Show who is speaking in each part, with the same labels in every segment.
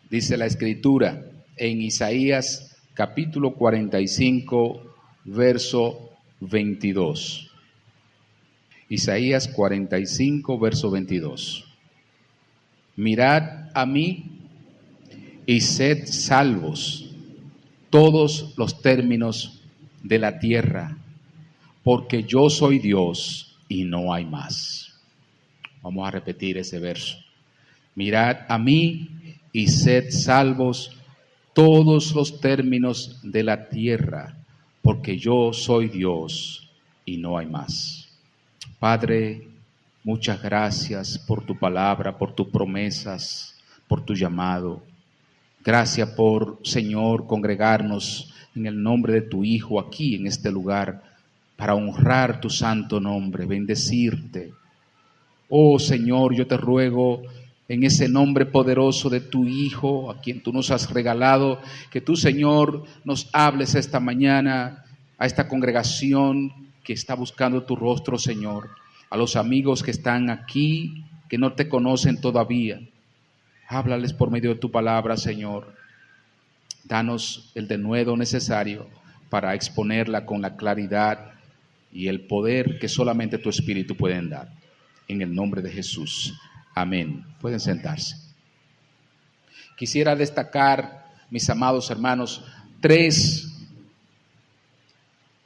Speaker 1: Dice la Escritura en Isaías capítulo 45, verso 22. Isaías 45, verso 22. Mirad a mí y sed salvos todos los términos de la tierra, porque yo soy Dios y no hay más. Vamos a repetir ese verso. Mirad a mí y sed salvos todos los términos de la tierra, porque yo soy Dios y no hay más. Padre, muchas gracias por tu palabra, por tus promesas, por tu llamado. Gracias por, Señor, congregarnos en el nombre de tu Hijo aquí en este lugar para honrar tu santo nombre, bendecirte. Oh Señor, yo te ruego en ese nombre poderoso de tu Hijo, a quien tú nos has regalado, que tú, Señor, nos hables esta mañana a esta congregación que está buscando tu rostro, Señor, a los amigos que están aquí, que no te conocen todavía. Háblales por medio de tu palabra, Señor. Danos el denuedo necesario para exponerla con la claridad y el poder que solamente tu Espíritu puede dar. En el nombre de Jesús. Amén. Pueden sentarse. Quisiera destacar, mis amados hermanos,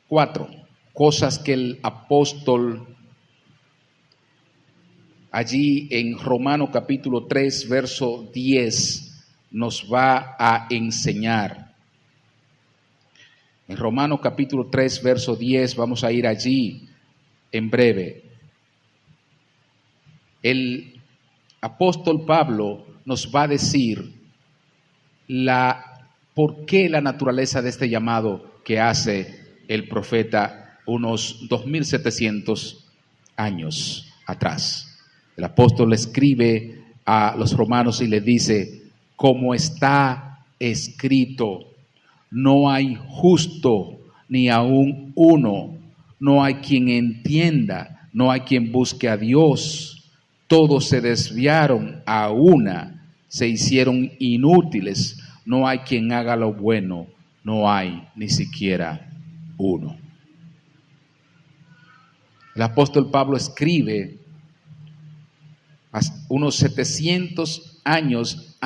Speaker 1: 4 cosas que el apóstol allí en Romanos capítulo 3, verso 10 nos va a enseñar. En Romanos capítulo 3, verso 10, vamos a ir allí en breve. El apóstol Pablo nos va a decir por qué la naturaleza de este llamado que hace el profeta unos 2700 años atrás. El apóstol le escribe a los romanos y le dice, como está escrito, no hay justo ni aun uno, no hay quien entienda, no hay quien busque a Dios. Todos se desviaron a una, se hicieron inútiles. No hay quien haga lo bueno, no hay ni siquiera uno. El apóstol Pablo escribe unos 700 años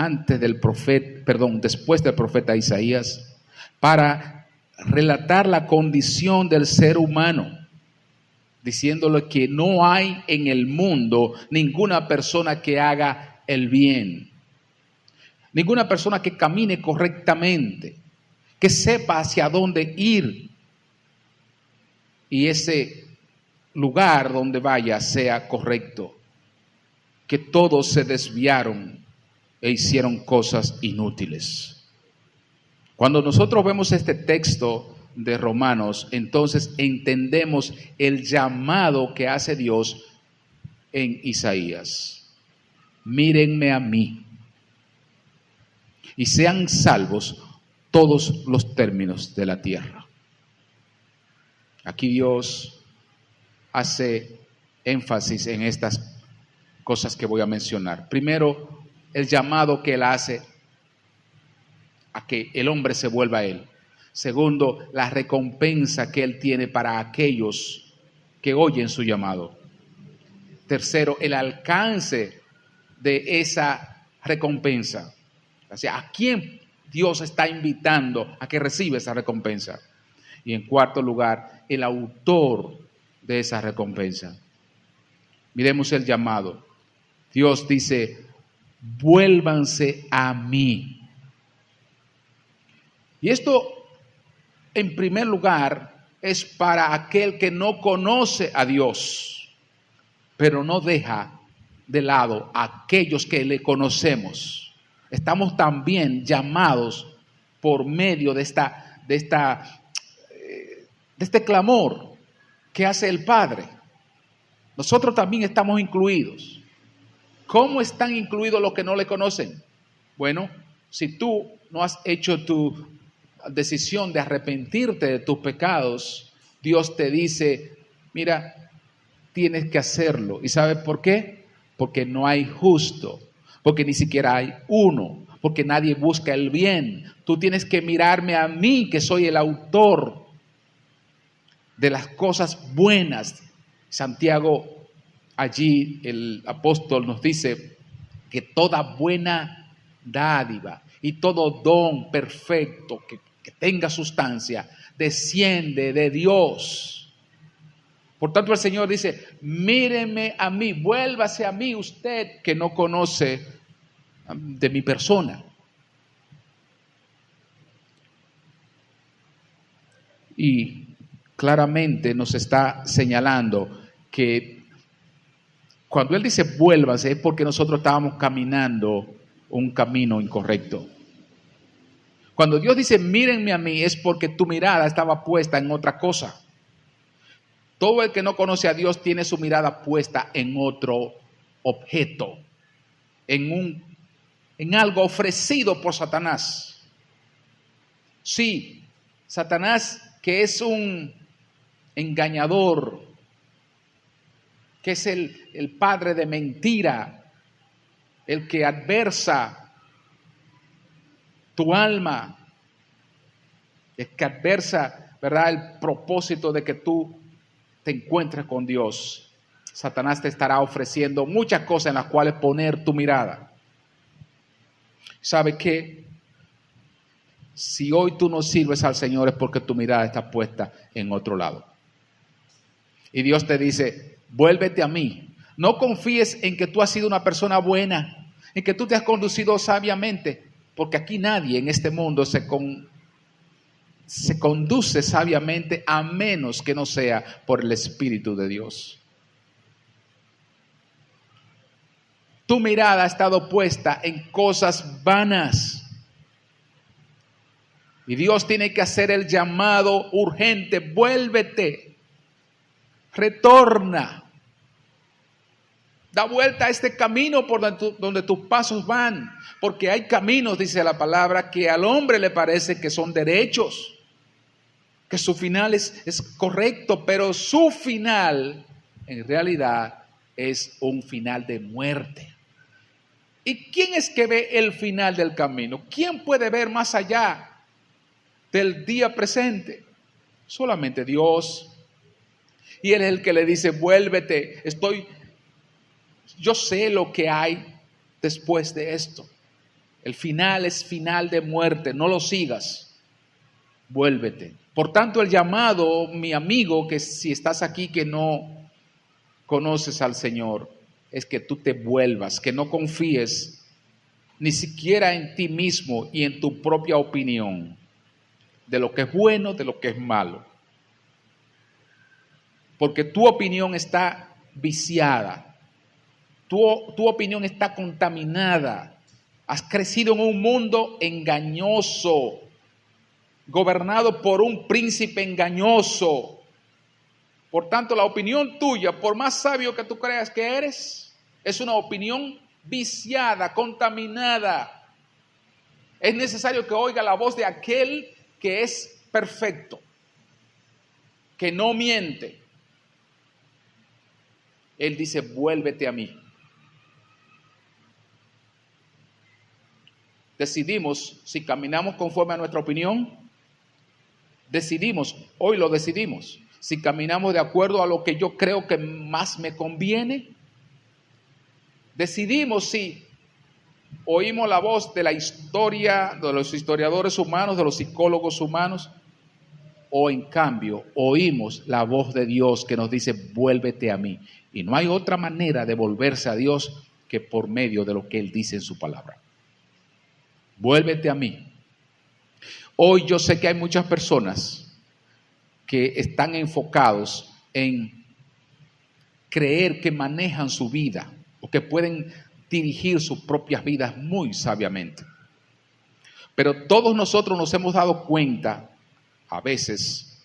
Speaker 1: después del profeta Isaías, para relatar la condición del ser humano, diciéndole que no hay en el mundo ninguna persona que haga el bien, ninguna persona que camine correctamente, que sepa hacia dónde ir y ese lugar donde vaya sea correcto, que todos se desviaron e hicieron cosas inútiles. Cuando nosotros vemos este texto de Romanos, entonces entendemos el llamado que hace Dios en Isaías. Mírenme a mí y sean salvos todos los términos de la tierra. Aquí Dios hace énfasis en estas cosas que voy a mencionar. Primero, el llamado que Él hace a que el hombre se vuelva a Él. Segundo, la recompensa que Él tiene para aquellos que oyen su llamado. Tercero, el alcance de esa recompensa. O sea, ¿a quién Dios está invitando a que reciba esa recompensa? Y en cuarto lugar, el autor de esa recompensa. Miremos el llamado. Dios dice, vuélvanse a mí. Y esto, en primer lugar, es para aquel que no conoce a Dios, pero no deja de lado a aquellos que le conocemos. Estamos también llamados por medio de este clamor que hace el Padre. Nosotros también estamos incluidos. ¿Cómo están incluidos los que no le conocen? Bueno, si tú no has hecho tu decisión de arrepentirte de tus pecados, Dios te dice, mira, tienes que hacerlo. ¿Y sabes por qué? Porque no hay justo, porque ni siquiera hay uno, porque nadie busca el bien. Tú tienes que mirarme a mí, que soy el autor de las cosas buenas. Santiago, allí el apóstol nos dice que toda buena dádiva y todo don perfecto que tenga sustancia desciende de Dios. Por tanto, el Señor dice, míreme a mí, vuélvase a mí usted que no conoce de mi persona. Y claramente nos está señalando que cuando Él dice vuélvase es porque nosotros estábamos caminando un camino incorrecto. Cuando Dios dice mírenme a mí es porque tu mirada estaba puesta en otra cosa. Todo el que no conoce a Dios tiene su mirada puesta en otro objeto, en algo ofrecido por Satanás. Sí, Satanás, que es un engañador, que es el padre de mentira, el que adversa tu alma, el que adversa, ¿verdad?, el propósito de que tú te encuentres con Dios. Satanás te estará ofreciendo muchas cosas en las cuales poner tu mirada. ¿Sabe qué? Si hoy tú no sirves al Señor es porque tu mirada está puesta en otro lado. Y Dios te dice, vuélvete a mí. No confíes en que tú has sido una persona buena, en que tú te has conducido sabiamente, porque aquí nadie en este mundo se conduce sabiamente a menos que no sea por el Espíritu de Dios. Tu mirada ha estado puesta en cosas vanas. Y Dios tiene que hacer el llamado urgente, vuélvete, retorna, da vuelta a este camino por donde tus pasos van, porque hay caminos, dice la palabra, que al hombre le parece que son derechos, que su final es correcto, pero su final en realidad es un final de muerte. ¿Y quién es que ve el final del camino? ¿Quién puede ver más allá del día presente? Solamente Dios. Y Él es el que le dice, vuélvete, yo sé lo que hay después de esto. El final es final de muerte, no lo sigas, vuélvete. Por tanto, el llamado, mi amigo, que si estás aquí que no conoces al Señor, es que tú te vuelvas, que no confíes ni siquiera en ti mismo y en tu propia opinión de lo que es bueno, de lo que es malo. Porque tu opinión está viciada, tu opinión está contaminada. Has crecido en un mundo engañoso, gobernado por un príncipe engañoso. Por tanto, la opinión tuya, por más sabio que tú creas que eres, es una opinión viciada, contaminada. Es necesario que oiga la voz de aquel que es perfecto, que no miente. Él dice, vuélvete a mí. Decidimos si caminamos conforme a nuestra opinión. Hoy lo decidimos. Si caminamos de acuerdo a lo que yo creo que más me conviene. Decidimos si oímos la voz de la historia, de los historiadores humanos, de los psicólogos humanos, o en cambio oímos la voz de Dios que nos dice, vuélvete a mí. Y no hay otra manera de volverse a Dios que por medio de lo que Él dice en su palabra. Vuélvete a mí. Hoy yo sé que hay muchas personas que están enfocados en creer que manejan su vida o que pueden dirigir sus propias vidas muy sabiamente. Pero todos nosotros nos hemos dado cuenta, a veces,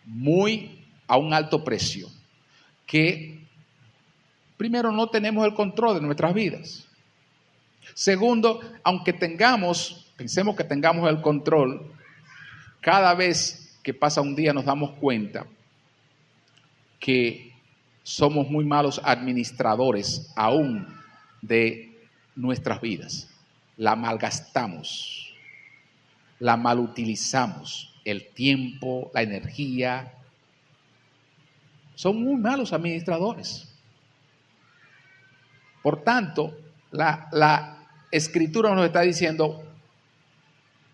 Speaker 1: muy a un alto precio, que primero no tenemos el control de nuestras vidas. Segundo, aunque pensemos que tengamos el control, cada vez que pasa un día nos damos cuenta que somos muy malos administradores aún de nuestras vidas. la malgastamos, la malutilizamos, el tiempo, la energía. Son muy malos administradores. Por tanto, la Escritura nos está diciendo,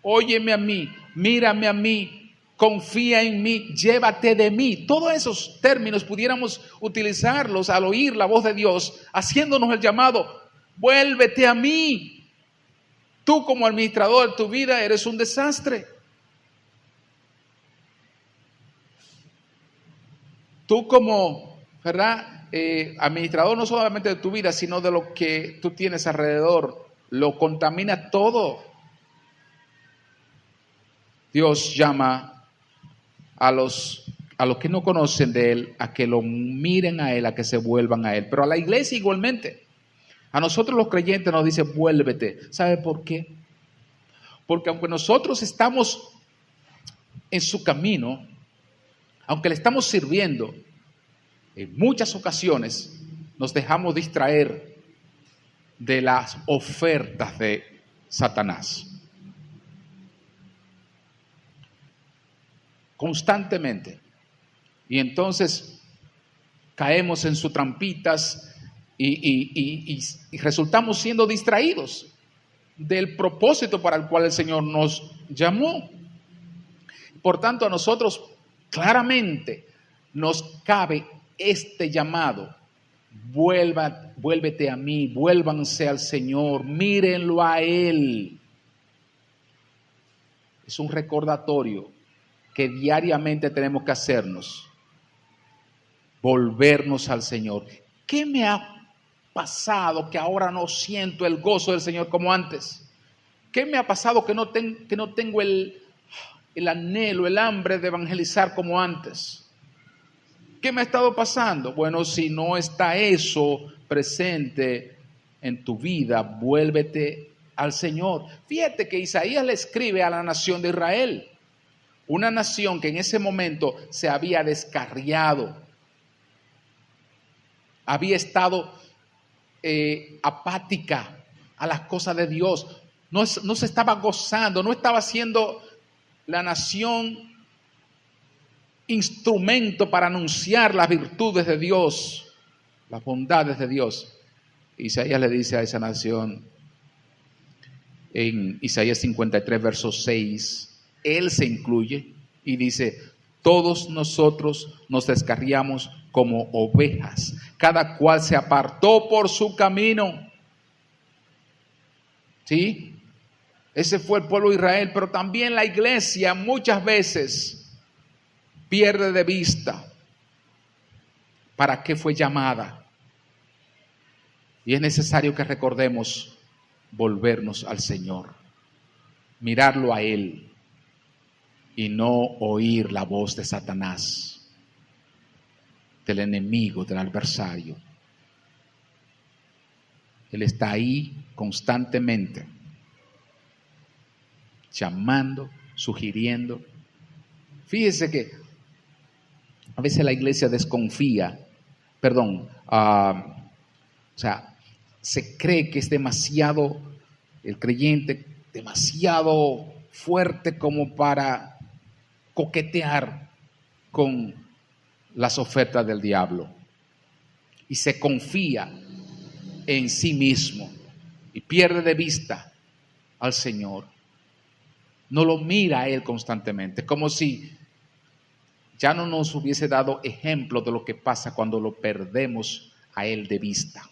Speaker 1: óyeme a mí, mírame a mí, confía en mí, llévate de mí. Todos esos términos pudiéramos utilizarlos al oír la voz de Dios, haciéndonos el llamado, vuélvete a mí. Tú como administrador de tu vida eres un desastre. Tú como, ¿verdad? Administrador no solamente de tu vida, sino de lo que tú tienes alrededor, lo contamina todo. Dios llama a los que no conocen de Él, a que lo miren a Él, a que se vuelvan a Él. Pero a la iglesia igualmente. A nosotros los creyentes nos dice, vuélvete. ¿Sabe por qué? Porque aunque nosotros estamos en su camino, aunque le estamos sirviendo, en muchas ocasiones nos dejamos distraer de las ofertas de Satanás. Constantemente. Y entonces caemos en sus trampitas y resultamos siendo distraídos del propósito para el cual el Señor nos llamó. Por tanto, a nosotros claramente nos cabe este llamado. Vuélvete a mí, vuélvanse al Señor, mírenlo a Él. Es un recordatorio que diariamente tenemos que hacernos. Volvernos al Señor. ¿Qué me ha pasado que ahora no siento el gozo del Señor como antes? ¿Qué me ha pasado que no tengo el anhelo, el hambre de evangelizar como antes? ¿Qué me ha estado pasando? Bueno, si no está eso presente en tu vida, vuélvete al Señor. Fíjate que Isaías le escribe a la nación de Israel, una nación que en ese momento se había descarriado, había estado apática a las cosas de Dios, no se estaba gozando, no estaba siendo la nación instrumento para anunciar las virtudes de Dios, las bondades de Dios. Isaías le dice a esa nación en Isaías 53, verso 6, él se incluye y dice, todos nosotros nos descarriamos como ovejas, cada cual se apartó por su camino. ¿Sí? Ese fue el pueblo de Israel, pero también la iglesia muchas veces pierde de vista para qué fue llamada. Y es necesario que recordemos volvernos al Señor, mirarlo a Él y no oír la voz de Satanás, del enemigo, del adversario. Él está ahí constantemente, llamando, sugiriendo. Fíjese que a veces la iglesia desconfía, se cree que es demasiado, el creyente, demasiado fuerte como para coquetear con las ofertas del diablo. Y se confía en sí mismo y pierde de vista al Señor. No lo mira a Él constantemente, como si ya no nos hubiese dado ejemplo de lo que pasa cuando lo perdemos a Él de vista.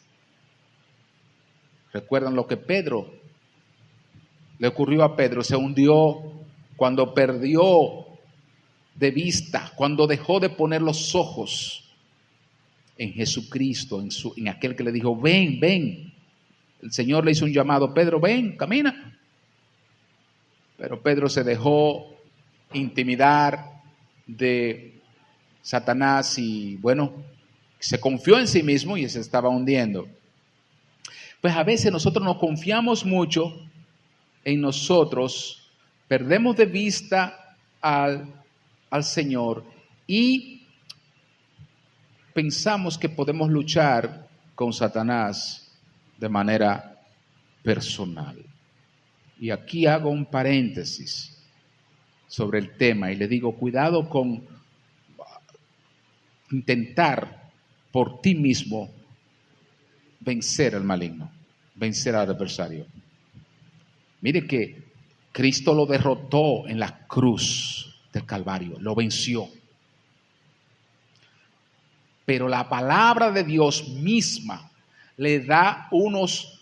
Speaker 1: ¿Recuerdan lo que le ocurrió a Pedro? Se hundió cuando perdió de vista, cuando dejó de poner los ojos en Jesucristo, en aquel que le dijo, ven, ven. El Señor le hizo un llamado, Pedro, ven, camina. Pero Pedro se dejó intimidar de Satanás y se confió en sí mismo y se estaba hundiendo. Pues a veces nosotros nos confiamos mucho en nosotros, perdemos de vista al Señor y pensamos que podemos luchar con Satanás de manera personal. Y aquí hago un paréntesis sobre el tema y le digo, cuidado con intentar por ti mismo vencer al maligno, vencer al adversario. Mire que Cristo lo derrotó en la cruz del Calvario, lo venció. Pero la palabra de Dios misma le da unos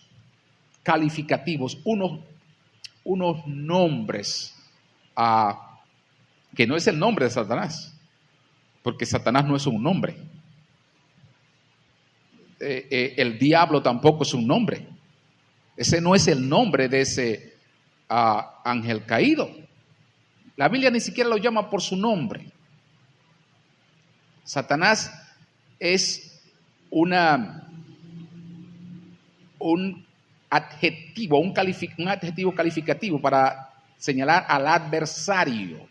Speaker 1: calificativos, unos nombres que no es el nombre de Satanás, porque Satanás no es un nombre. El diablo tampoco es un nombre. Ese no es el nombre de ese ángel caído. La Biblia ni siquiera lo llama por su nombre. Satanás es un adjetivo, un adjetivo calificativo para señalar al adversario.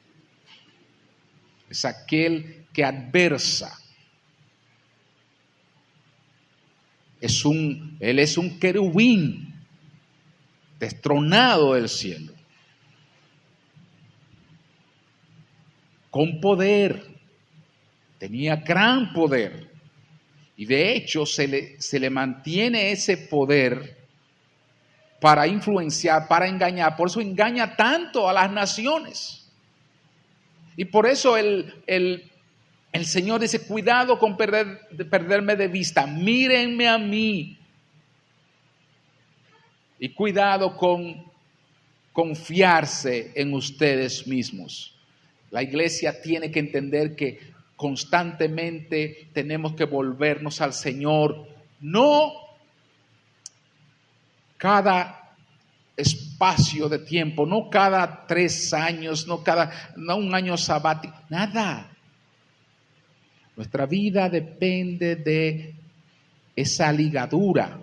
Speaker 1: Es aquel que adversa. Él es un querubín destronado del cielo, con poder, tenía gran poder, y de hecho se le mantiene ese poder para influenciar, para engañar. Por eso engaña tanto a las naciones. Y por eso el Señor dice, cuidado con perderme de vista, mírenme a mí. Y cuidado con confiarse en ustedes mismos. La iglesia tiene que entender que constantemente tenemos que volvernos al Señor, no cada espacio de tiempo, no cada 3 años, no un año sabático, nada. Nuestra vida depende de esa ligadura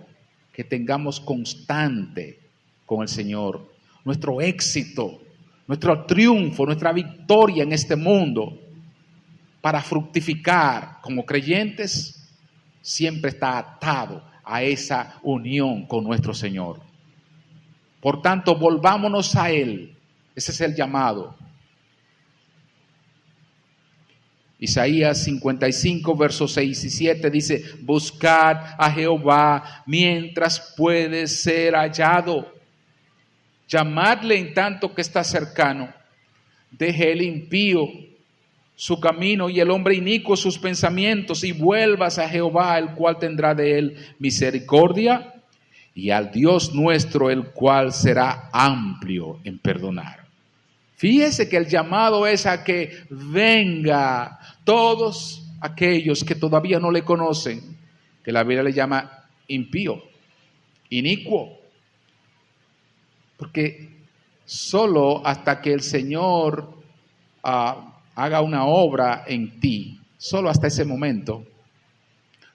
Speaker 1: que tengamos constante con el Señor. Nuestro éxito, nuestro triunfo, nuestra victoria en este mundo para fructificar como creyentes siempre está atado a esa unión con nuestro Señor. Por tanto, volvámonos a Él. Ese es el llamado. Isaías 55, versos 6 y 7 dice, buscad a Jehová mientras puede ser hallado. Llamadle en tanto que está cercano. Deje el impío su camino y el hombre inicuo sus pensamientos, y vuelvas a Jehová, el cual tendrá de él misericordia, y al Dios nuestro, el cual será amplio en perdonar. Fíjese que el llamado es a que venga todos aquellos que todavía no le conocen, que la Biblia le llama impío, inicuo. Porque solo hasta que el Señor haga una obra en ti, solo hasta ese momento,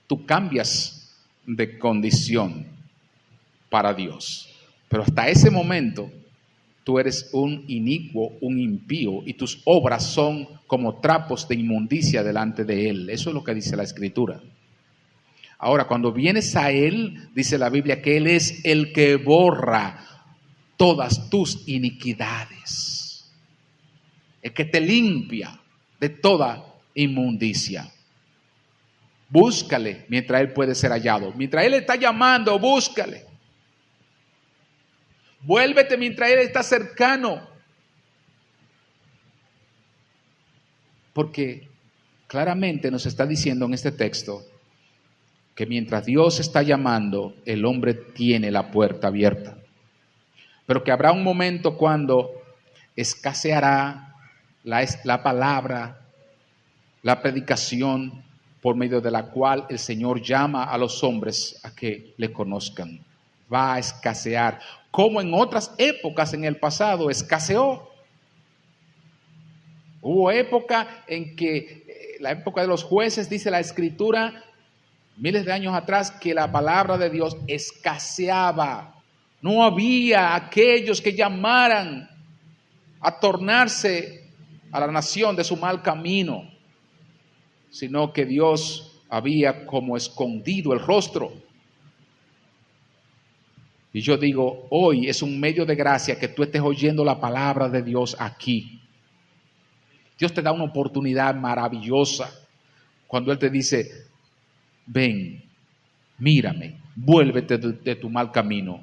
Speaker 1: tú cambias de condición para Dios. Pero hasta ese momento, tú eres un inicuo, un impío, y tus obras son como trapos de inmundicia delante de Él. Eso es lo que dice la Escritura. Ahora, cuando vienes a Él, dice la Biblia que Él es el que borra todas tus iniquidades, el que te limpia de toda inmundicia. Búscale mientras Él puede ser hallado. Mientras Él está llamando, búscale. Vuélvete mientras Él está cercano. Porque claramente nos está diciendo en este texto que mientras Dios está llamando, el hombre tiene la puerta abierta. Pero que habrá un momento cuando escaseará la palabra, la predicación por medio de la cual el Señor llama a los hombres a que le conozcan. Va a escasear, como en otras épocas en el pasado escaseó. Hubo época en que, la época de los jueces, dice la Escritura, miles de años atrás, que la palabra de Dios escaseaba. No había aquellos que llamaran a tornarse a la nación de su mal camino, sino que Dios había como escondido el rostro. Y yo digo, hoy es un medio de gracia que tú estés oyendo la palabra de Dios aquí. Dios te da una oportunidad maravillosa cuando Él te dice, ven, mírame, vuélvete de tu mal camino.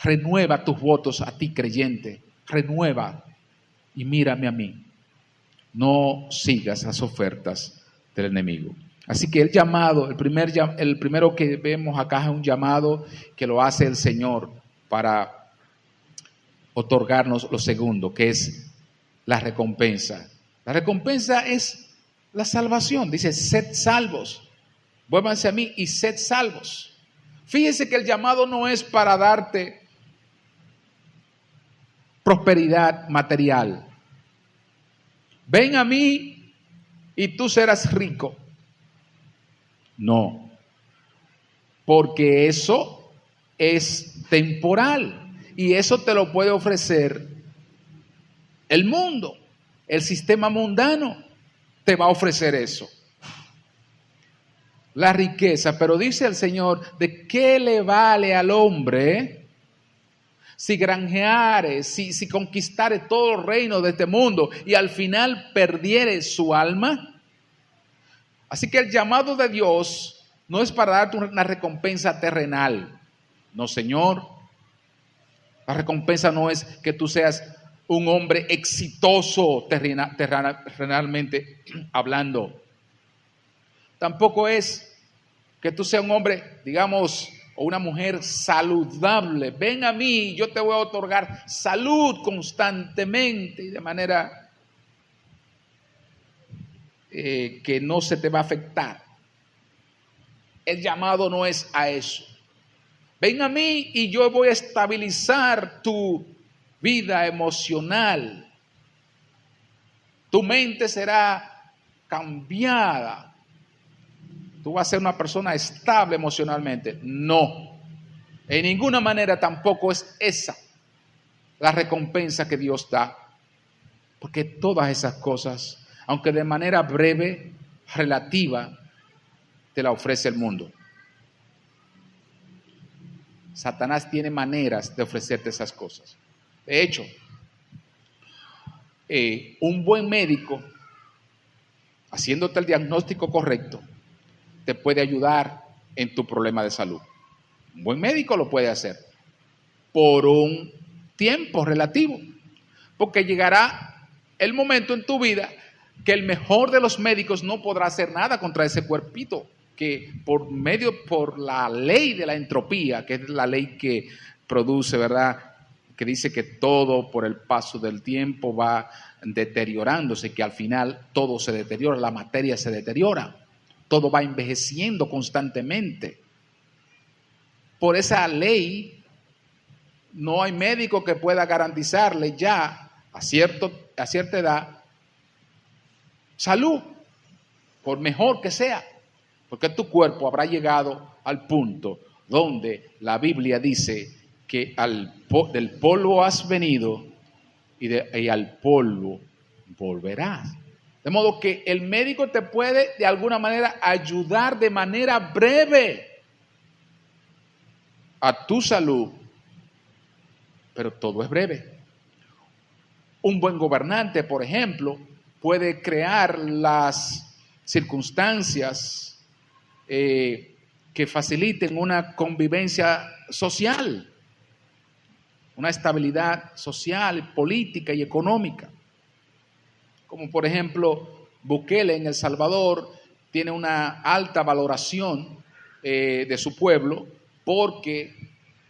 Speaker 1: Renueva tus votos a ti, creyente. Renueva y mírame a mí. No sigas las ofertas del enemigo. Así que el llamado, el primero que vemos acá es un llamado que lo hace el Señor para otorgarnos lo segundo, que es la recompensa. La recompensa es la salvación. Dice, sed salvos. Vuélvanse a mí y sed salvos. Fíjense que el llamado no es para darte prosperidad material. Ven a mí y tú serás rico. No, porque eso es temporal y eso te lo puede ofrecer el mundo, el sistema mundano te va a ofrecer eso. La riqueza, pero dice el Señor, ¿de qué le vale al hombre si granjeare, si conquistare todo el reino de este mundo y al final perdiere su alma? Así que el llamado de Dios no es para darte una recompensa terrenal. No, Señor. La recompensa no es que tú seas un hombre exitoso terrenalmente hablando. Tampoco es que tú seas un hombre, digamos, o una mujer saludable. Ven a mí, yo te voy a otorgar salud constantemente y de manera que no se te va a afectar. El llamado no es a eso. Ven a mí y yo voy a estabilizar tu vida emocional. Tu mente será cambiada. Tú vas a ser una persona estable emocionalmente. No. En ninguna manera tampoco es esa la recompensa que Dios da. Porque todas esas cosas, aunque de manera breve, relativa, te la ofrece el mundo. Satanás tiene maneras de ofrecerte esas cosas. De hecho, un buen médico, haciéndote el diagnóstico correcto, te puede ayudar en tu problema de salud. Un buen médico lo puede hacer por un tiempo relativo, porque llegará el momento en tu vida que el mejor de los médicos no podrá hacer nada contra ese cuerpito, que por la ley de la entropía, que es la ley que produce, ¿verdad?, que dice que todo por el paso del tiempo va deteriorándose, que al final todo se deteriora, la materia se deteriora, todo va envejeciendo constantemente. Por esa ley no hay médico que pueda garantizarle ya a cierta edad salud, por mejor que sea, porque tu cuerpo habrá llegado al punto donde la Biblia dice que del polvo has venido y al polvo volverás. De modo que el médico te puede de alguna manera ayudar de manera breve a tu salud, pero todo es breve. Un buen gobernante, por ejemplo, puede crear las circunstancias que faciliten una convivencia social, una estabilidad social, política y económica. Como por ejemplo, Bukele en El Salvador tiene una alta valoración de su pueblo porque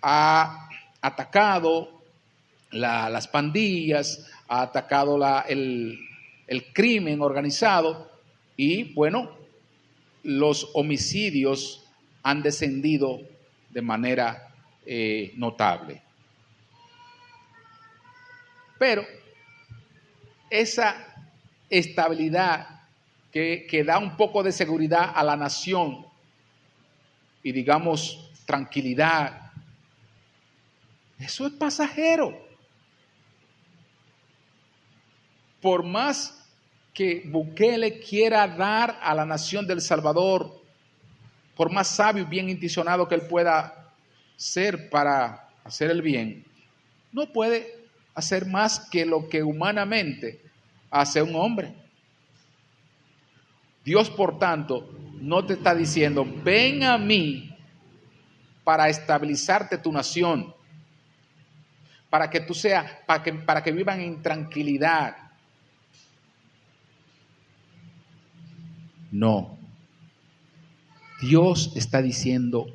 Speaker 1: ha atacado las pandillas, ha atacado el crimen organizado y bueno, los homicidios han descendido de manera notable. Pero esa estabilidad que da un poco de seguridad a la nación y digamos tranquilidad, eso es pasajero. Por más que Bukele quiera dar a la nación del Salvador, por más sabio y bien intencionado que él pueda ser para hacer el bien, no puede hacer más que lo que humanamente hace un hombre. Dios, por tanto, no te está diciendo, ven a mí para estabilizarte tu nación, para que tú seas, para que vivan en tranquilidad. No. Dios está diciendo,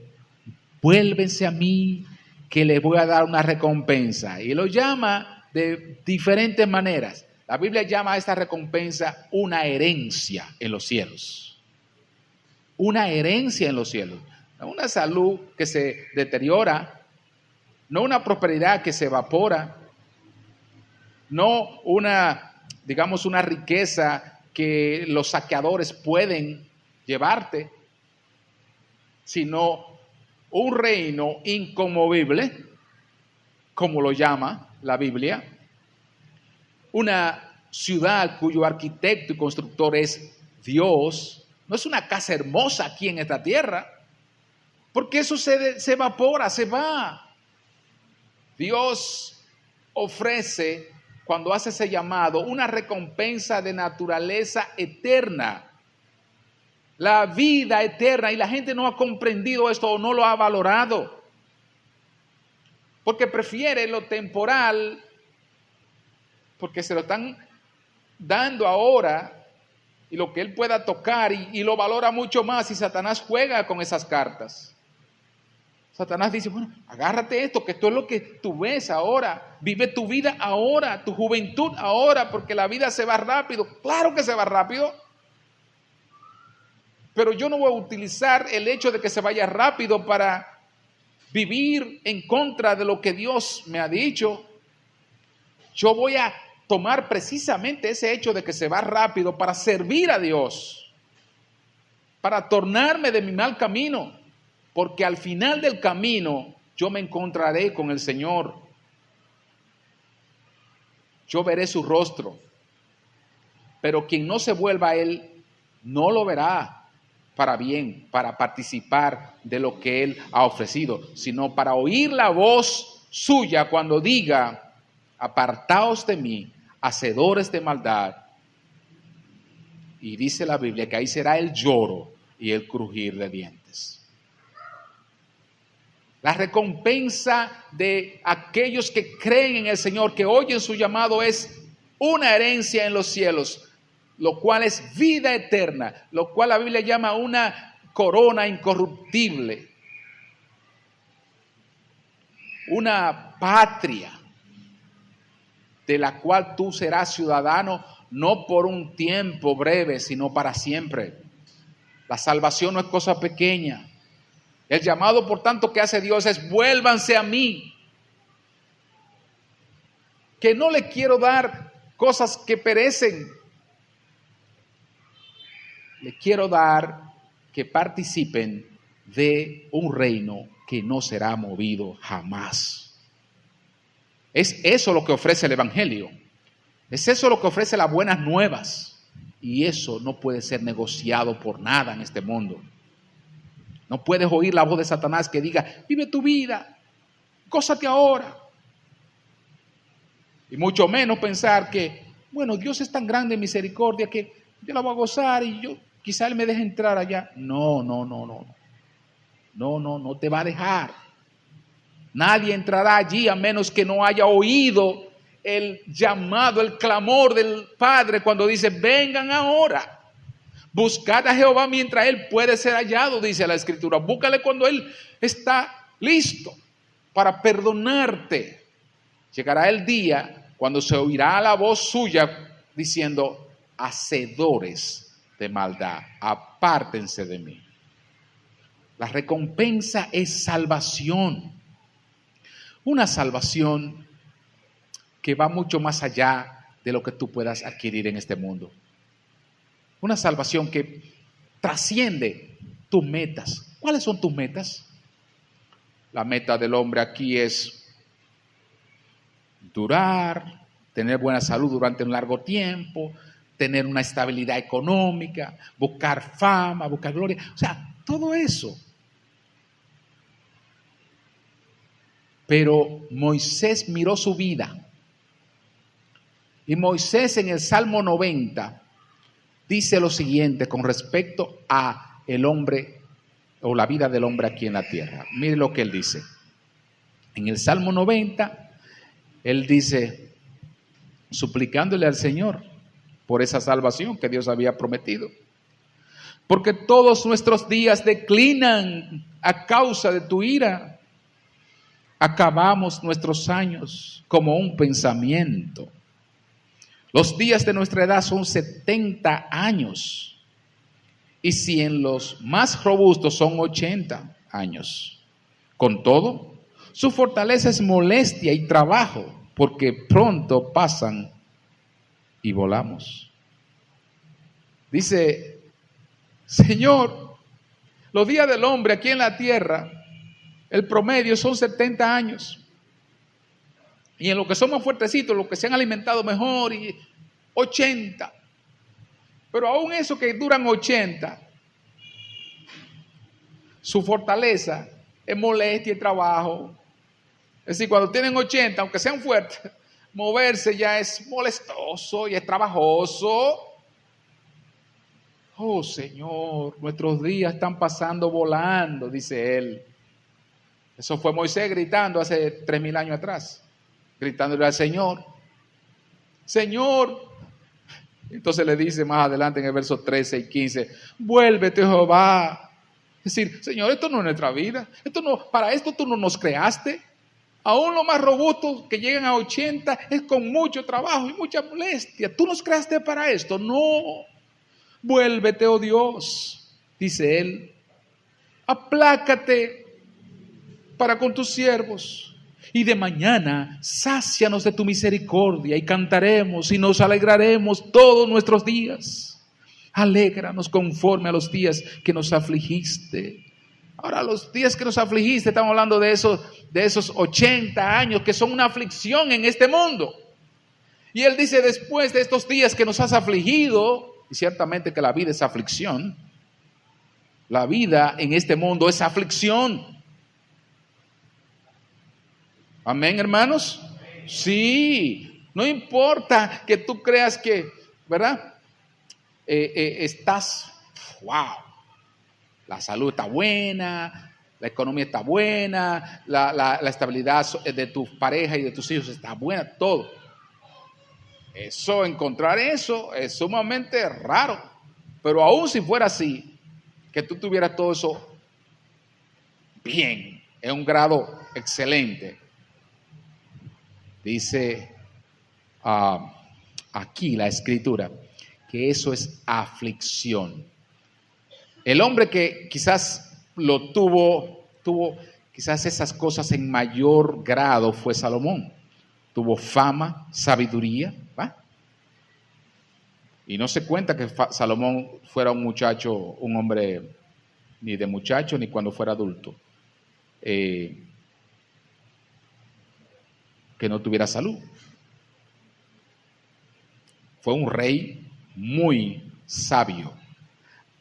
Speaker 1: vuélvense a mí, que les voy a dar una recompensa. Y lo llama de diferentes maneras. La Biblia llama a esta recompensa una herencia en los cielos. Una herencia en los cielos. No una salud que se deteriora, no una prosperidad que se evapora, no una, digamos, una riqueza que los saqueadores pueden llevarte, sino un reino inconmovible, como lo llama la Biblia, una ciudad cuyo arquitecto y constructor es Dios. No es una casa hermosa aquí en esta tierra, porque eso se evapora, se va. Dios ofrece, cuando hace ese llamado, una recompensa de naturaleza eterna, la vida eterna, y la gente no ha comprendido esto o no lo ha valorado, porque prefiere lo temporal, porque se lo están dando ahora, y lo que él pueda tocar, y lo valora mucho más, y Satanás juega con esas cartas. Satanás dice, bueno, agárrate esto, que esto es lo que tú ves ahora, vive tu vida ahora, tu juventud ahora, porque la vida se va rápido. Claro que se va rápido, pero yo no voy a utilizar el hecho de que se vaya rápido para vivir en contra de lo que Dios me ha dicho. Yo voy a tomar precisamente ese hecho de que se va rápido para servir a Dios, para tornarme de mi mal camino, porque al final del camino yo me encontraré con el Señor. Yo veré su rostro, pero quien no se vuelva a Él no lo verá para bien, para participar de lo que Él ha ofrecido, sino para oír la voz suya cuando diga, apartaos de mí, hacedores de maldad. Y dice la Biblia que ahí será el lloro y el crujir de dientes. La recompensa de aquellos que creen en el Señor, que oyen su llamado, es una herencia en los cielos, lo cual es vida eterna, lo cual la Biblia llama una corona incorruptible, una patria de la cual tú serás ciudadano no por un tiempo breve, sino para siempre. La salvación no es cosa pequeña. El llamado, por tanto, que hace Dios es: vuélvanse a mí. Que no le quiero dar cosas que perecen. Le quiero dar que participen de un reino que no será movido jamás. Es eso lo que ofrece el Evangelio. Es eso lo que ofrece las buenas nuevas. Y eso no puede ser negociado por nada en este mundo. No puedes oír la voz de Satanás que diga: vive tu vida, gózate ahora. Y mucho menos pensar que, bueno, Dios es tan grande en misericordia que yo la voy a gozar y yo quizá Él me deje entrar allá. No te va a dejar. Nadie entrará allí a menos que no haya oído el llamado, el clamor del Padre cuando dice: vengan ahora. Buscad a Jehová mientras Él puede ser hallado, dice la Escritura. Búscale cuando Él está listo para perdonarte. Llegará el día cuando se oirá la voz suya diciendo: hacedores de maldad, apártense de mí. La recompensa es salvación. Una salvación que va mucho más allá de lo que tú puedas adquirir en este mundo. Una salvación que trasciende tus metas. ¿Cuáles son tus metas? La meta del hombre aquí es durar, tener buena salud durante un largo tiempo, tener una estabilidad económica, buscar fama, buscar gloria. O sea, todo eso. Pero Moisés miró su vida. Y Moisés en el Salmo 90 dice lo siguiente con respecto a el hombre o la vida del hombre aquí en la tierra. Mire lo que él dice. En el Salmo 90, él dice, suplicándole al Señor por esa salvación que Dios había prometido. Porque todos nuestros días declinan a causa de tu ira. Acabamos nuestros años como un pensamiento. Los días de nuestra edad son 70 años. Y si en los más robustos son 80 años. Con todo, su fortaleza es molestia y trabajo, porque pronto pasan y volamos. Dice, Señor, los días del hombre aquí en la tierra, el promedio son 70 años. Y en lo que somos fuertecitos, los que se han alimentado mejor, y 80. Pero aún esos que duran 80, su fortaleza es molestia y trabajo. Es decir, cuando tienen 80, aunque sean fuertes, moverse ya es molestoso y es trabajoso. Oh Señor, nuestros días están pasando volando, dice él. Eso fue Moisés gritando hace 3000 años atrás, gritándole al Señor, Señor. Entonces le dice más adelante en el verso 13 y 15, vuélvete Jehová. Es decir, Señor, esto no es nuestra vida, para esto tú no nos creaste. Aún los más robustos que llegan a 80 es con mucho trabajo y mucha molestia. Tú nos creaste para esto. No. Vuélvete, oh Dios, dice él. Aplácate para con tus siervos. Y de mañana sácianos de tu misericordia y cantaremos y nos alegraremos todos nuestros días. Alégranos conforme a los días que nos afligiste. Ahora, los días que nos afligiste, estamos hablando de esos 80 años que son una aflicción en este mundo. Y él dice, después de estos días que nos has afligido, y ciertamente que la vida es aflicción, la vida en este mundo es aflicción. Amén, hermanos. Sí, no importa que tú creas que, ¿verdad? Estás, wow, la salud está buena, la economía está buena, la estabilidad de tu pareja y de tus hijos está buena, todo. Encontrar eso es sumamente raro. Pero aún si fuera así, que tú tuvieras todo eso bien, en un grado excelente, dice aquí la escritura, que eso es aflicción. El hombre que quizás lo tuvo quizás esas cosas en mayor grado fue Salomón. Tuvo fama, sabiduría, ¿va? Y no se cuenta que Salomón fuera un muchacho, un hombre ni de muchacho ni cuando fuera adulto, que no tuviera salud. Fue un rey muy sabio.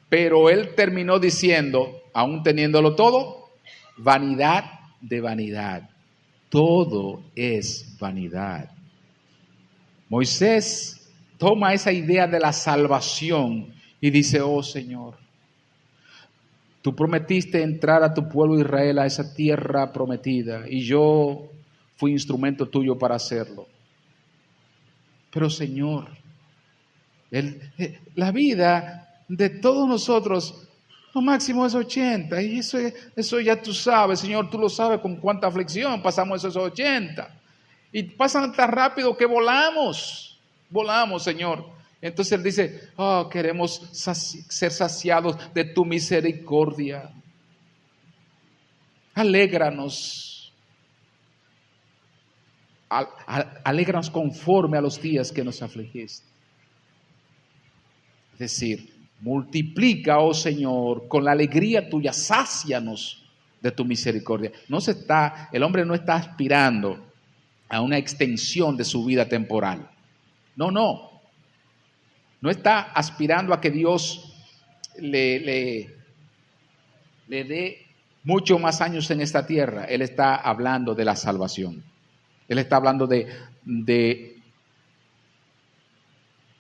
Speaker 1: Pero él terminó diciendo, aún teniéndolo todo, vanidad de vanidad. Todo es vanidad. Moisés toma esa idea de la salvación y dice, oh Señor, tú prometiste entrar a tu pueblo Israel a esa tierra prometida y yo fui instrumento tuyo para hacerlo. Pero Señor, la vida de todos nosotros, lo máximo es 80. Y eso ya tú sabes, Señor, tú lo sabes con cuánta aflicción pasamos esos 80. Y pasan tan rápido que volamos, Señor. Entonces Él dice, queremos ser saciados de tu misericordia. Alégranos. Alégranos conforme a los días que nos afligiste. Es decir, multiplica, oh Señor, con la alegría tuya, sácianos de tu misericordia. El hombre no está aspirando a una extensión de su vida temporal. No está aspirando a que Dios le dé muchos más años en esta tierra, Él está hablando de la salvación. Él está hablando de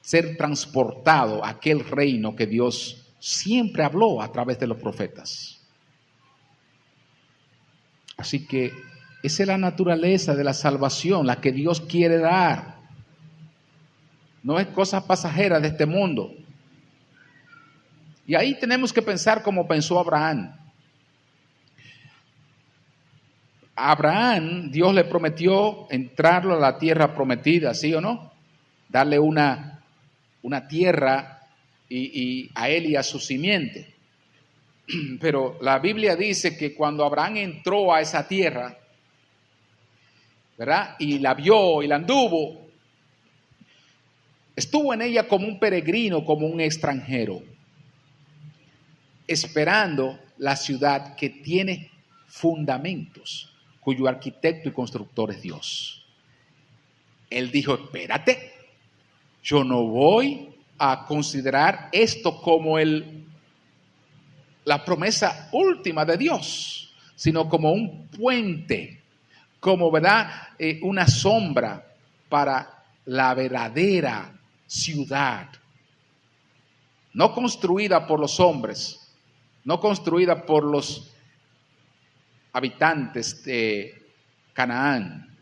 Speaker 1: ser transportado a aquel reino que Dios siempre habló a través de los profetas. Así que esa es la naturaleza de la salvación, la que Dios quiere dar. No es cosa pasajera de este mundo. Y ahí tenemos que pensar como pensó Abraham. A Abraham, Dios le prometió entrarlo a la tierra prometida, ¿sí o no? Darle una tierra y a él y a su simiente. Pero la Biblia dice que cuando Abraham entró a esa tierra, ¿verdad? Y la vio y la anduvo, estuvo en ella como un peregrino, como un extranjero, esperando la ciudad que tiene fundamentos, cuyo arquitecto y constructor es Dios. Él dijo, espérate, yo no voy a considerar esto como la promesa última de Dios, sino como un puente, como, ¿verdad? Una sombra para la verdadera ciudad, no construida por los hombres, no construida por los habitantes de Canaán,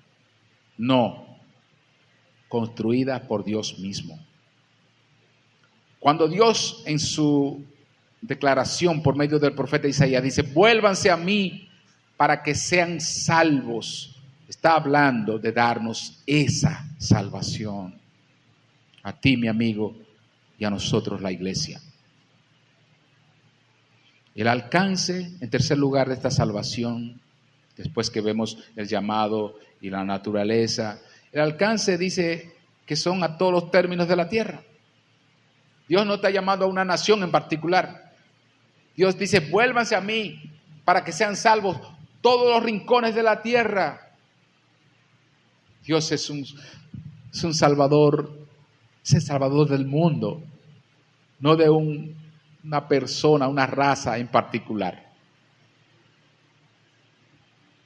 Speaker 1: no, construida por Dios mismo. Cuando Dios en su declaración por medio del profeta Isaías dice, vuélvanse a mí para que sean salvos, está hablando de darnos esa salvación, a ti, mi amigo, y a nosotros, la iglesia. El alcance, en tercer lugar, de esta salvación, después que vemos el llamado y la naturaleza, el alcance dice que son a todos los términos de la tierra. Dios no te ha llamado a una nación en particular. Dios dice, vuélvanse a mí para que sean salvos todos los rincones de la tierra. Dios es un Salvador, es el Salvador del mundo, no de una persona, una raza en particular.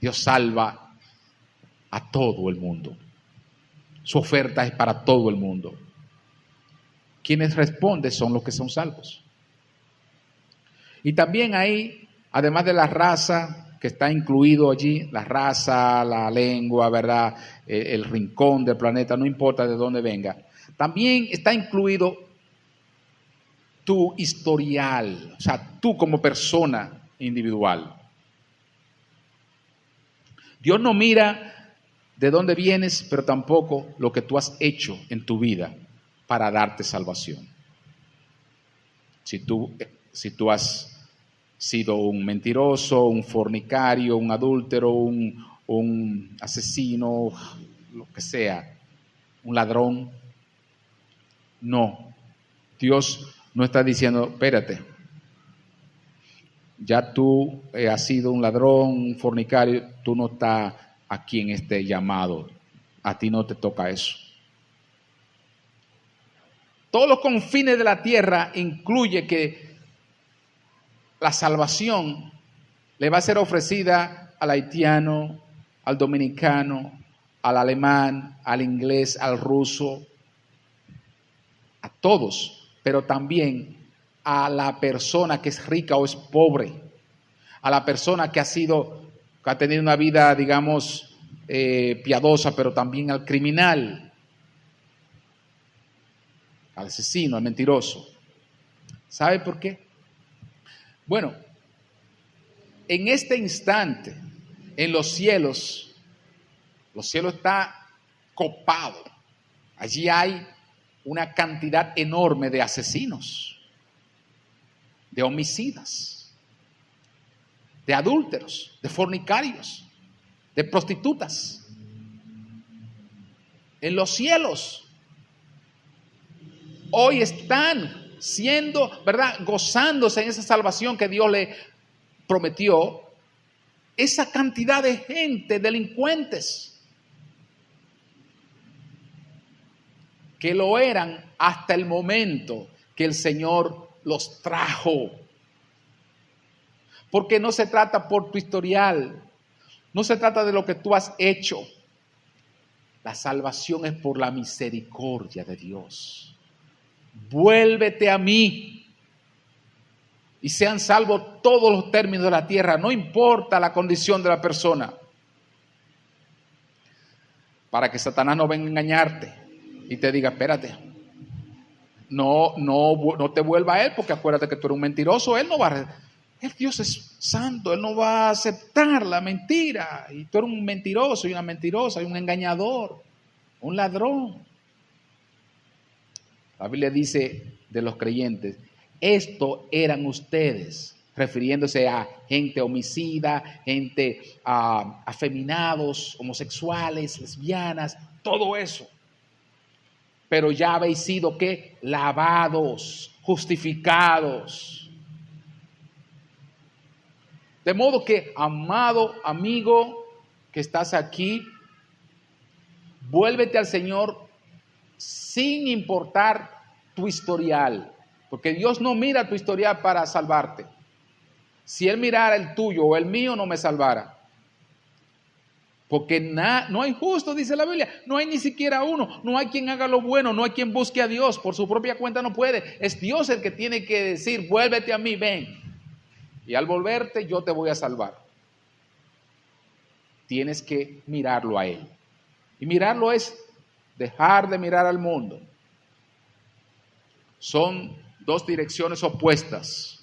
Speaker 1: Dios salva a todo el mundo. Su oferta es para todo el mundo. Quienes responden son los que son salvos. Y también hay, además de la raza que está incluido allí, la raza, la lengua, ¿verdad? El rincón del planeta, no importa de dónde venga. También está incluido tu historial, o sea, tú como persona individual. Dios no mira de dónde vienes, pero tampoco lo que tú has hecho en tu vida para darte salvación. Si tú has sido un mentiroso, un fornicario, un adúltero, un asesino, lo que sea, un ladrón, no. Dios no está diciendo, espérate, ya tú has sido un ladrón, un fornicario, tú no estás aquí en este llamado, a ti no te toca eso. Todos los confines de la tierra incluye que la salvación le va a ser ofrecida al haitiano, al dominicano, al alemán, al inglés, al ruso, a todos, pero también a la persona que es rica o es pobre, a la persona que ha tenido una vida, digamos, piadosa, pero también al criminal, al asesino, al mentiroso. ¿Sabe por qué? Bueno, en este instante, en los cielos está copado. Allí hay una cantidad enorme de asesinos, de homicidas, de adúlteros, de fornicarios, de prostitutas. En los cielos hoy están siendo, ¿verdad?, gozándose en esa salvación que Dios le prometió, esa cantidad de gente, delincuentes, que lo eran hasta el momento que el Señor los trajo. Porque no se trata por tu historial, no se trata de lo que tú has hecho. La salvación es por la misericordia de Dios. Vuélvete a mí y sean salvos todos los términos de la tierra, no importa la condición de la persona. Para que Satanás no venga a engañarte y te diga, espérate, no te vuelva a él, porque acuérdate que tú eres un mentiroso. Él no va a, el Dios es santo, él no va a aceptar la mentira, y tú eres un mentiroso y una mentirosa y un engañador, un ladrón. La Biblia dice de los creyentes, esto eran ustedes, refiriéndose a gente homicida, gente afeminados, homosexuales, lesbianas, todo eso. Pero ya habéis sido, ¿qué? Lavados, justificados. De modo que, amado amigo que estás aquí, vuélvete al Señor sin importar tu historial. Porque Dios no mira tu historial para salvarte. Si Él mirara el tuyo o el mío, no me salvara. Porque no hay justo, dice la Biblia. No hay ni siquiera uno. No hay quien haga lo bueno. No hay quien busque a Dios. Por su propia cuenta no puede. Es Dios el que tiene que decir, vuélvete a mí, ven. Y al volverte, yo te voy a salvar. Tienes que mirarlo a Él. Y mirarlo es dejar de mirar al mundo. Son dos direcciones opuestas.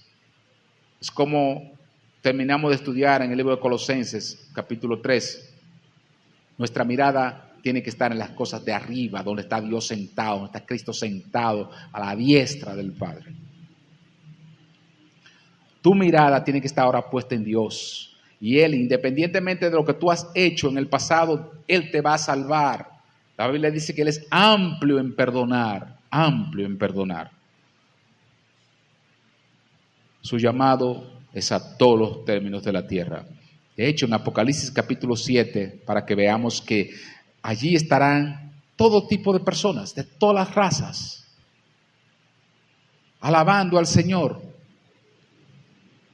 Speaker 1: Es como terminamos de estudiar en el libro de Colosenses, capítulo 3. Nuestra mirada tiene que estar en las cosas de arriba, donde está Dios sentado, donde está Cristo sentado a la diestra del Padre. Tu mirada tiene que estar ahora puesta en Dios. Y Él, independientemente de lo que tú has hecho en el pasado, Él te va a salvar. La Biblia dice que Él es amplio en perdonar, amplio en perdonar. Su llamado es a todos los términos de la tierra. De hecho, en Apocalipsis capítulo 7, para que veamos que allí estarán todo tipo de personas, de todas las razas, alabando al Señor.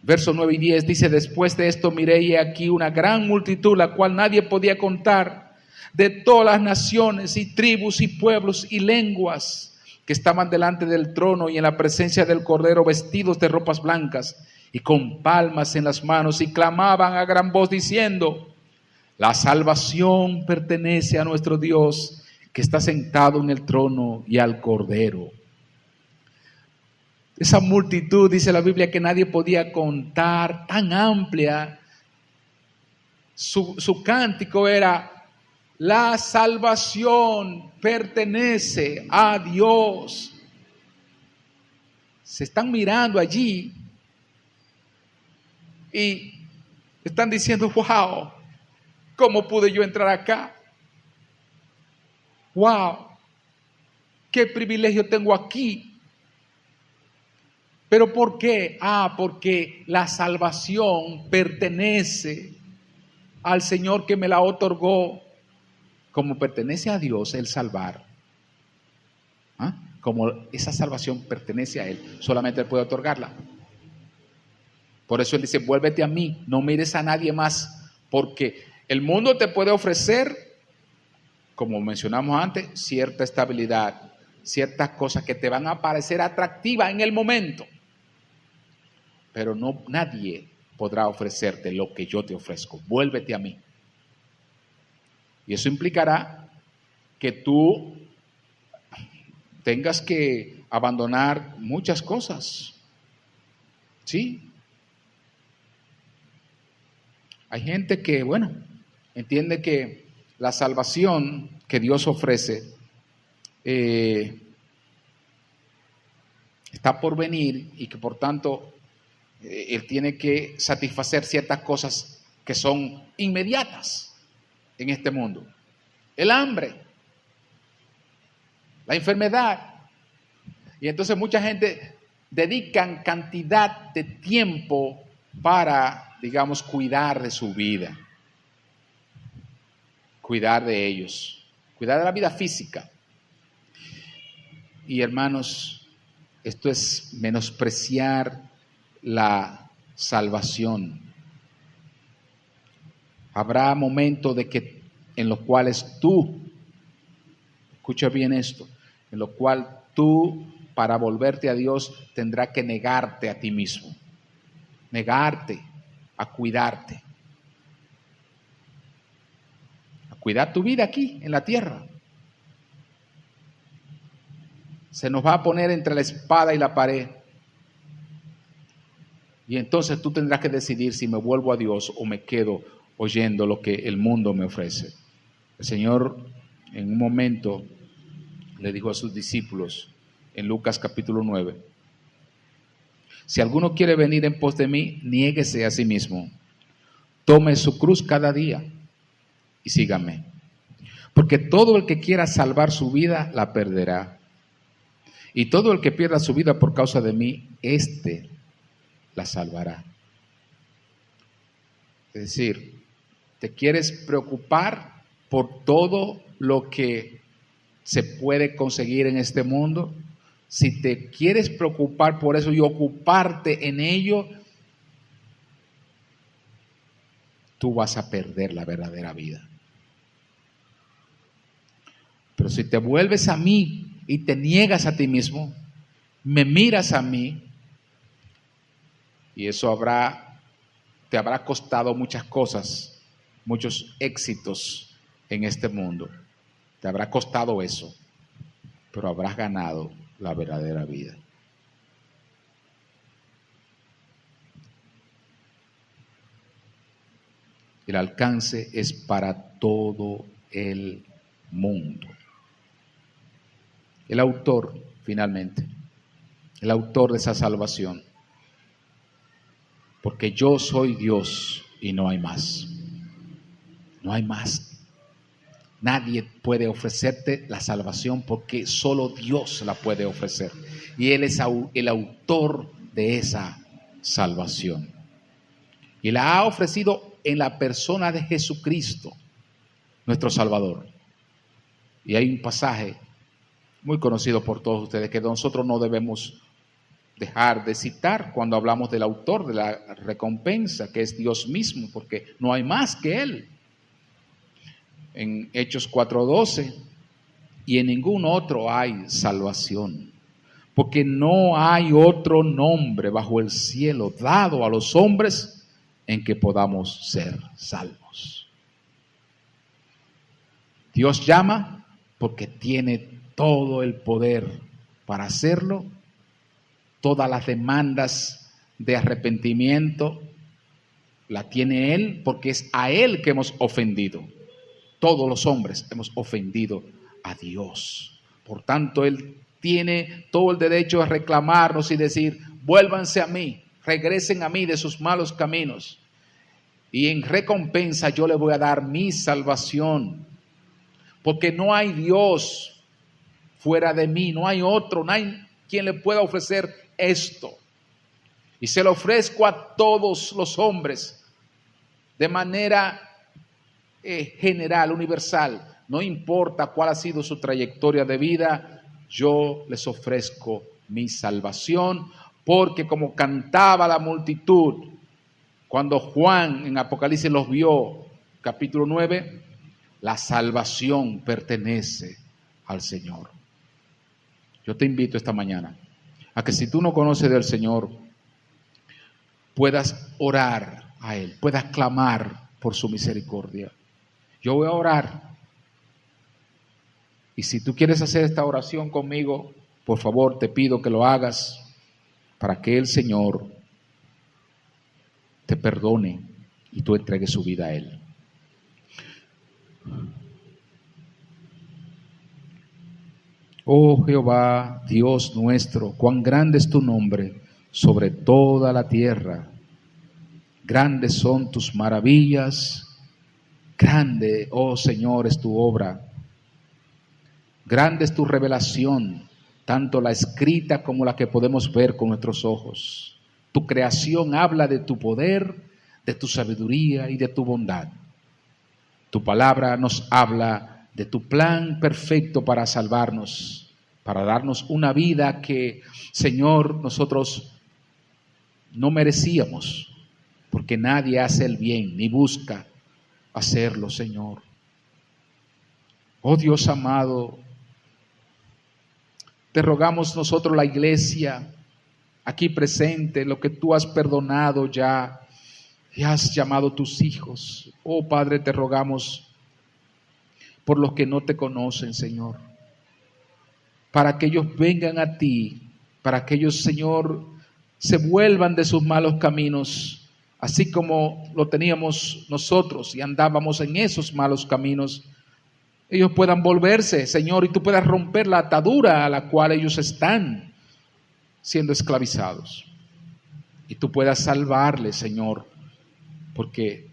Speaker 1: Versos 9 y 10 dice, después de esto miré y aquí una gran multitud, la cual nadie podía contar, de todas las naciones y tribus y pueblos y lenguas, que estaban delante del trono y en la presencia del Cordero, vestidos de ropas blancas y con palmas en las manos, y clamaban a gran voz diciendo, la salvación pertenece a nuestro Dios, que está sentado en el trono, y al Cordero. Esa multitud, dice la Biblia, que nadie podía contar, tan amplia. Su cántico era, la salvación pertenece a Dios. Se están mirando allí y están diciendo, wow, ¿cómo pude yo entrar acá? Wow, qué privilegio tengo aquí. ¿Pero por qué? Porque la salvación pertenece al Señor que me la otorgó. Como pertenece a Dios el salvar, como esa salvación pertenece a Él, solamente Él puede otorgarla. Por eso Él dice, vuélvete a mí, no mires a nadie más, porque el mundo te puede ofrecer, como mencionamos antes, cierta estabilidad, ciertas cosas que te van a parecer atractivas en el momento, pero nadie podrá ofrecerte lo que yo te ofrezco. Vuélvete a mí. Y eso implicará que tú tengas que abandonar muchas cosas. ¿Sí? Hay gente que, entiende que la salvación que Dios ofrece está por venir y que por tanto Él tiene que satisfacer ciertas cosas que son inmediatas en este mundo. El hambre, la enfermedad. Y entonces mucha gente dedican cantidad de tiempo para, digamos, cuidar de su vida, cuidar de ellos, cuidar de la vida física. Y hermanos, esto es menospreciar la salvación. Habrá momentos en los cuales tú, escucha bien esto, en los cuales tú, para volverte a Dios, tendrás que negarte a ti mismo, negarte a cuidarte, a cuidar tu vida aquí en la tierra. Se nos va a poner entre la espada y la pared. Y entonces tú tendrás que decidir si me vuelvo a Dios o me quedo oyendo lo que el mundo me ofrece. El Señor en un momento le dijo a sus discípulos en Lucas capítulo 9, si alguno quiere venir en pos de mí, niéguese a sí mismo, tome su cruz cada día y sígame. Porque todo el que quiera salvar su vida, la perderá. Y todo el que pierda su vida por causa de mí, éste la salvará. Es decir, ¿te quieres preocupar por todo lo que se puede conseguir en este mundo? Si te quieres preocupar por eso y ocuparte en ello, tú vas a perder la verdadera vida. Pero si te vuelves a mí y te niegas a ti mismo, me miras a mí, y eso te habrá costado muchas cosas, muchos éxitos en este mundo. Te habrá costado eso, pero habrás ganado la verdadera vida. El alcance es para todo el mundo. El autor, finalmente, el autor de esa salvación, porque yo soy Dios y no hay más. No hay más. Nadie puede ofrecerte la salvación porque solo Dios la puede ofrecer. Y Él es el autor de esa salvación. Y la ha ofrecido en la persona de Jesucristo, nuestro Salvador. Y hay un pasaje muy conocido por todos ustedes que nosotros no debemos dejar de citar cuando hablamos del autor de la recompensa, que es Dios mismo, porque no hay más que Él. En Hechos 4:12, y en ningún otro hay salvación, porque no hay otro nombre bajo el cielo dado a los hombres en que podamos ser salvos. Dios llama porque tiene todo el poder para hacerlo. Todas las demandas de arrepentimiento la tiene Él, porque es a Él que hemos ofendido. Todos los hombres hemos ofendido a Dios. Por tanto, Él tiene todo el derecho a reclamarnos y decir, vuélvanse a mí, regresen a mí de sus malos caminos. Y en recompensa yo le voy a dar mi salvación. Porque no hay Dios fuera de mí, no hay otro, no hay quien le pueda ofrecer esto. Y se lo ofrezco a todos los hombres de manera general, universal. No importa cuál ha sido su trayectoria de vida, yo les ofrezco mi salvación, porque como cantaba la multitud, cuando Juan en Apocalipsis los vio, capítulo 9, la salvación pertenece al Señor. Yo te invito esta mañana a que si tú no conoces del Señor, puedas orar a Él, puedas clamar por su misericordia. Yo voy a orar. Y si tú quieres hacer esta oración conmigo, por favor te pido que lo hagas para que el Señor te perdone y tú entregues su vida a Él. Oh Jehová, Dios nuestro, cuán grande es tu nombre sobre toda la tierra. Grandes son tus maravillas. Grande, oh Señor, es tu obra. Grande es tu revelación, tanto la escrita como la que podemos ver con nuestros ojos. Tu creación habla de tu poder, de tu sabiduría y de tu bondad. Tu palabra nos habla de tu plan perfecto para salvarnos, para darnos una vida que, Señor, nosotros no merecíamos, porque nadie hace el bien ni busca hacerlo, Señor. Oh Dios amado, te rogamos nosotros, la iglesia, aquí presente, lo que tú has perdonado ya y has llamado tus hijos. Oh Padre, te rogamos por los que no te conocen, Señor, para que ellos vengan a ti, para que ellos, Señor, se vuelvan de sus malos caminos, así como lo teníamos nosotros y andábamos en esos malos caminos. Ellos puedan volverse, Señor, y tú puedas romper la atadura a la cual ellos están siendo esclavizados. Y tú puedas salvarles, Señor, porque,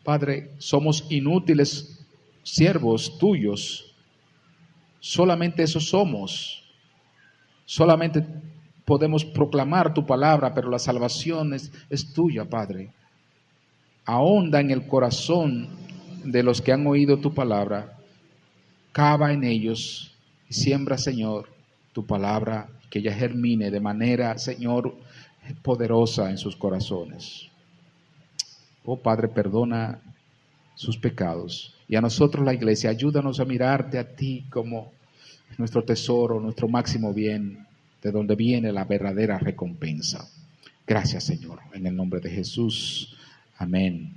Speaker 1: Padre, somos inútiles siervos tuyos. Solamente eso somos. Solamente podemos proclamar tu palabra, pero la salvación es tuya, Padre. Ahonda en el corazón de los que han oído tu palabra. Cava en ellos y siembra, Señor, tu palabra, que ella germine de manera, Señor, poderosa en sus corazones. Oh Padre, perdona sus pecados. Y a nosotros, la iglesia, ayúdanos a mirarte a ti como nuestro tesoro, nuestro máximo bien, de donde viene la verdadera recompensa. Gracias, Señor, en el nombre de Jesús. Amén.